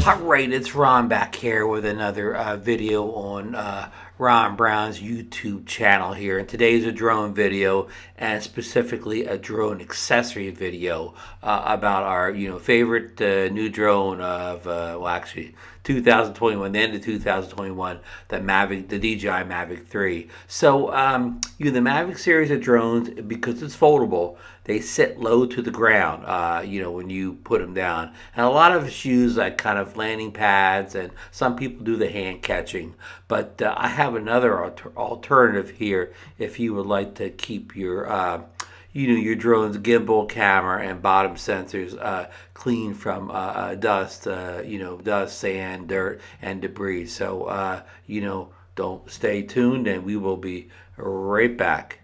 Alright, it's Ron back here with another video on Ron Brown's YouTube channel here. And today's a drone video, and specifically a drone accessory video about our favorite new drone of well, actually 2021, the end of 2021, the Mavic, the DJI Mavic 3. So the Mavic series of drones, because it's foldable, they sit low to the ground, when you put them down. And a lot of us use like kind of landing pads, and some people do the hand catching. But I have another alternative here if you would like to keep your your drone's gimbal, camera, and bottom sensors clean from dust, dust, sand, dirt, and debris. So, don't stay tuned, and we will be right back.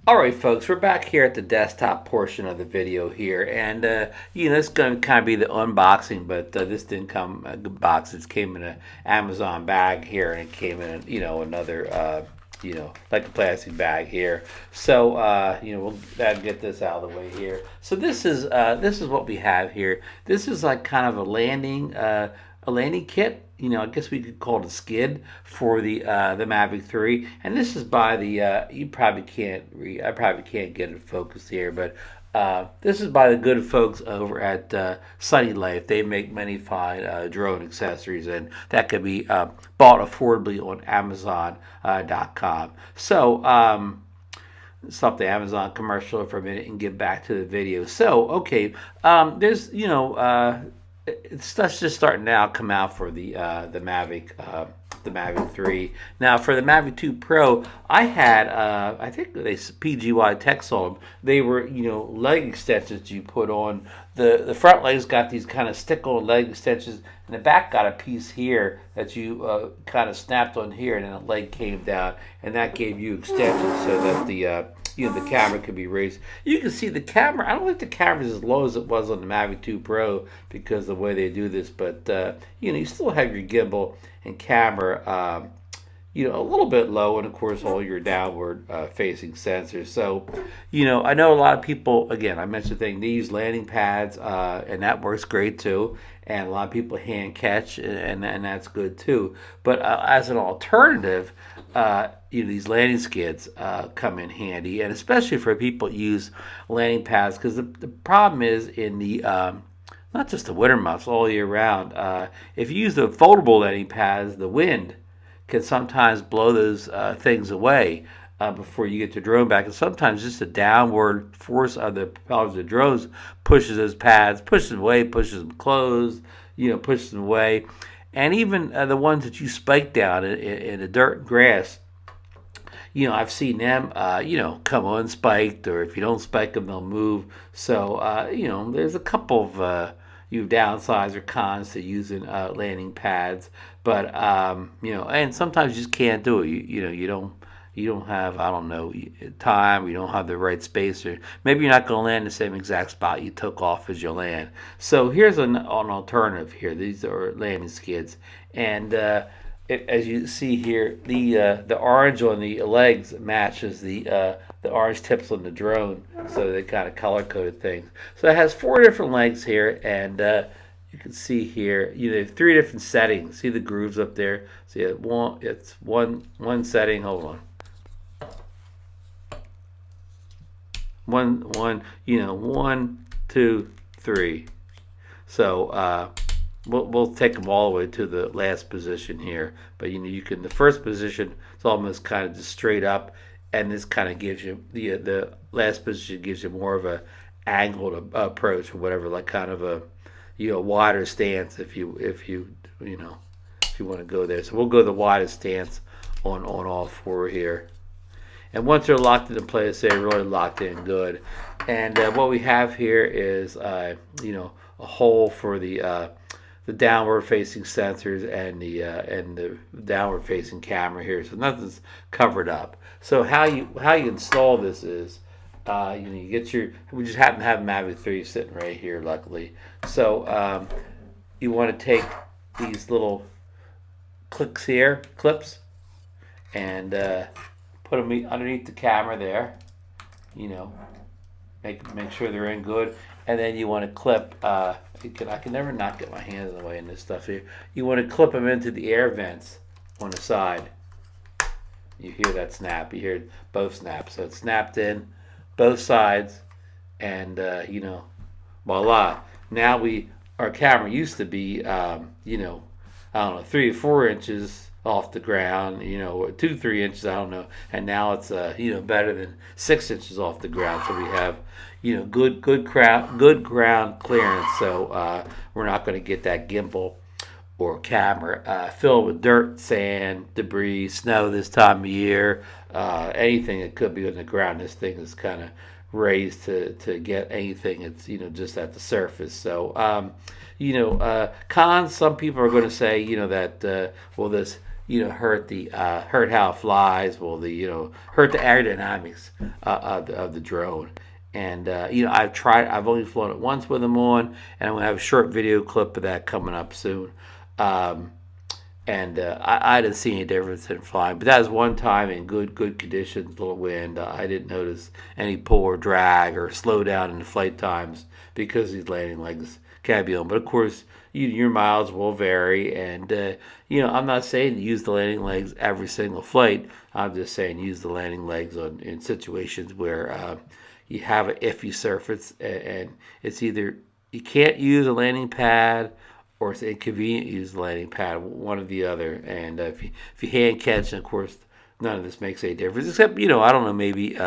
Alright folks, we're back here at the desktop portion of the video here, and it's going to kind of be the unboxing, but this didn't come in a box. It came in an Amazon bag here, and it came in another like a plastic bag here. So we'll get this out of the way here. So this is what we have here. This is like kind of a landing kit. I guess we could call it a skid for the Mavic 3, and this is by the you probably can't read. I probably can't get it focused here, but this is by the good folks over at Sunny Life. They make many fine drone accessories, and that could be bought affordably on Amazon.com. So stop the Amazon commercial for a minute and get back to the video. So okay, there's stuff's just starting to now come out for the Mavic 3. Now for the Mavic 2 Pro, I had I think they PGY Tech sold them. They were leg extensions you put on. The front legs got these kind of stick-on leg extensions, and the back got a piece here that you kind of snapped on here, and then the leg came down, and that gave you extensions so that the camera could be raised. You can see the camera. I don't think the camera is as low as it was on the Mavic 2 Pro because of the way they do this, but you still have your gimbal and camera a little bit low, and of course all your downward facing sensors. So I know a lot of people, again, I mentioned the thing, they use landing pads, and that works great too, and a lot of people hand catch, and that's good too. But as an alternative, these landing skids come in handy, and especially for people who use landing pads, because the problem is in the not just the winter months, all year round, if you use the foldable landing pads, the wind can sometimes blow those things away before you get your drone back. And sometimes just the downward force of the propellers of the drones pushes those pads, pushes them away, pushes them closed, pushes them away. And even the ones that you spike down in the dirt and grass, I've seen them, come unspiked, or if you don't spike them, they'll move. So, there's a couple of downsides or cons to using landing pads, but and sometimes you just can't do it. You don't have, I don't know, time. You don't have the right space, or maybe you're not going to land the same exact spot you took off as you land. So here's an alternative here. These are landing skids, and as you see here, the orange on the legs matches the orange tips on the drone, so they kind of color coded things. So it has 4 different legs here, and you can see here, they have 3 different settings. See the grooves up there? See it's one setting. Hold on. One, 1, 2, 3. So we'll take them all the way to the last position here. But you can, the first position is almost kind of just straight up, and this kind of gives you the last position gives you more of a angled approach, or whatever, like kind of a wider stance if you want to go there. So we'll go the widest stance on all 4 here. And once they're locked into place, they're really locked in good. And what we have here is a hole for the downward facing sensors and the downward facing camera here. So nothing's covered up. So how you install this is you get your, we just happen to have Mavic 3 sitting right here, luckily. So you want to take these little clips, and put them underneath the camera there, make sure they're in good, and then you want to clip. I can never not get my hands in the way in this stuff here. You want to clip them into the air vents on the side. You hear that snap. You hear both snaps. So it's snapped in both sides, and voila. Now our camera used to be, I don't know, 3 or 4 inches off the ground, 2, 3 inches, I don't know, and now it's better than 6 inches off the ground. So we have, good ground clearance. So we're not going to get that gimbal or camera filled with dirt, sand, debris, snow this time of year, anything that could be on the ground. This thing is kind of raised to get anything. It's just at the surface. So cons. Some people are going to say that will this hurt how it flies? Will hurt the aerodynamics of the drone? And I've only flown it once with them on, and I'm gonna have a short video clip of that coming up soon. I didn't see any difference in flying, but that was one time in good conditions, little wind. I didn't notice any pull or drag or slow down in the flight times because these landing legs can be on. But of course, your miles will vary, and I'm not saying use the landing legs every single flight. I'm just saying use the landing legs in situations where you have an iffy surface, and it's either you can't use a landing pad or it's inconvenient to use the landing pad, one or the other. And if you hand catch, and of course, none of this makes any difference, except, I don't know, maybe,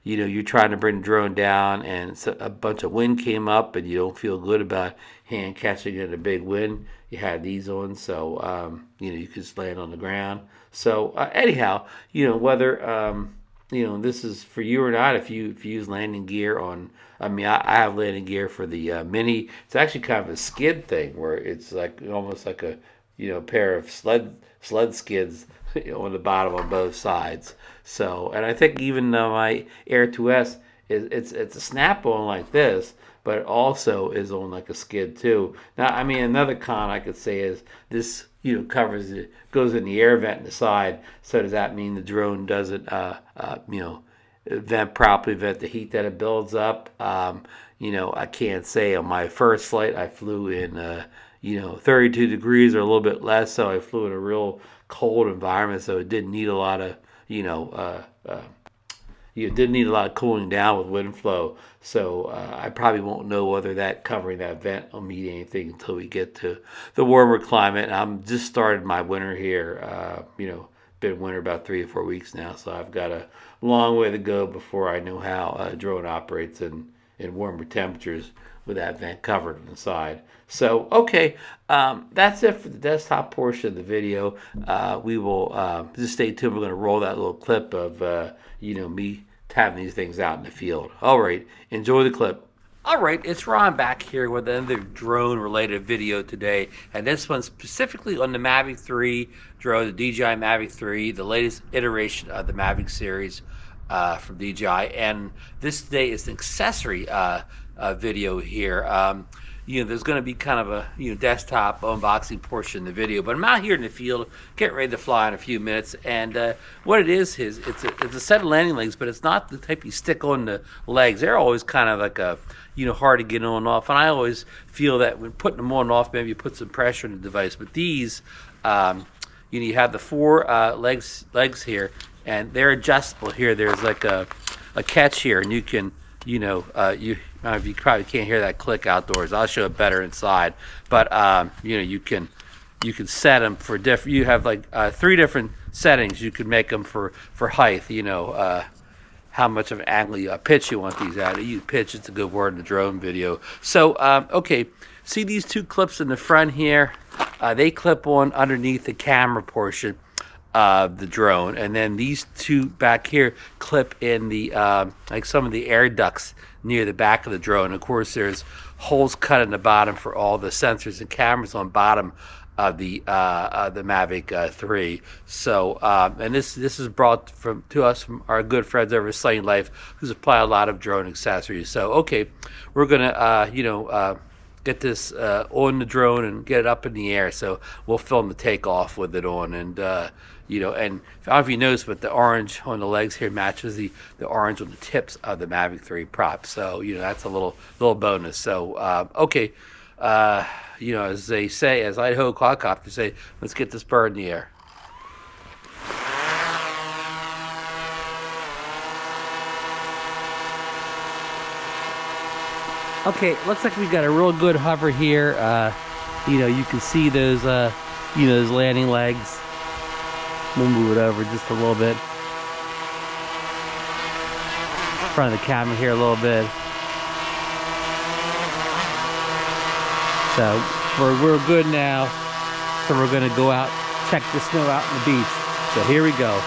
you're trying to bring the drone down and a bunch of wind came up and you don't feel good about hand catching in a big wind. You had these on, so, you could just land on the ground. So, anyhow, whether, this is for you or not, if you use landing gear on, I have landing gear for the Mini. It's actually kind of a skid thing where it's like almost like a, pair of sled skids on the bottom on both sides. So, and I think even though my Air 2S it's a snap-on like this, but it also is on like a skid too. Now, another con I could say is this, covers it, goes in the air vent in the side. So does that mean the drone doesn't, vent properly, vent the heat that it builds up? I can't say. On my first flight, I flew in, 32 degrees or a little bit less. So I flew in a real cold environment. So it didn't need a lot of, you didn't need a lot of cooling down with wind flow. So I probably won't know whether that covering that vent will mean anything until we get to the warmer climate. I'm just started my winter here. Been winter about 3 or 4 weeks now, so I've got a long way to go before I know how a drone operates in warmer temperatures with that vent covered on the side. So, okay, that's it for the desktop portion of the video. We will just stay tuned. We're going to roll that little clip of, me having these things out in the field. All right, enjoy the clip. All right, it's Ron back here with another drone-related video today, and this one specifically on the Mavic 3 drone, the DJI Mavic 3, the latest iteration of the Mavic series from DJI. And this today is an accessory video here. There's going to be kind of a desktop unboxing portion of the video, but I'm out here in the field, getting ready to fly in a few minutes. And what it is it's a set of landing legs, but it's not the type you stick on the legs. They're always kind of like a hard to get on and off. And I always feel that when putting them on and off, maybe you put some pressure on the device. But these, you have the 4 legs here, and they're adjustable here. There's like a catch here, and you can, you probably can't hear that click outdoors. I'll show it better inside. But you can set them for different. You have like 3 different settings. You can make them for height. How much of an angle pitch you want these at. You pitch, it's a good word in the drone video. So okay, see these 2 clips in the front here? They clip on underneath the camera portion of the drone, and then these 2 back here clip in the like some of the air ducts near the back of the drone. Of course, there's holes cut in the bottom for all the sensors and cameras on bottom of the Mavic 3. So, and this is brought to us from our good friends over at Sunny Life, who supply a lot of drone accessories. So, okay, we're gonna get this on the drone and get it up in the air. So we'll film the takeoff with it on, and you know, and I don't know if you noticed, but the orange on the legs here matches the orange on the tips of the Mavic 3 prop. So you know, that's a little bonus. So okay, you know, as they say, as Idaho quadcopters say, let's get this bird in the air. Okay, looks like we got a real good hover here. You know, you can see those, you know, those landing legs. We'll move it over just a little bit. Front of the camera here a little bit. So we're good now. So we're gonna go out, check the snow out on the beach. So here we go.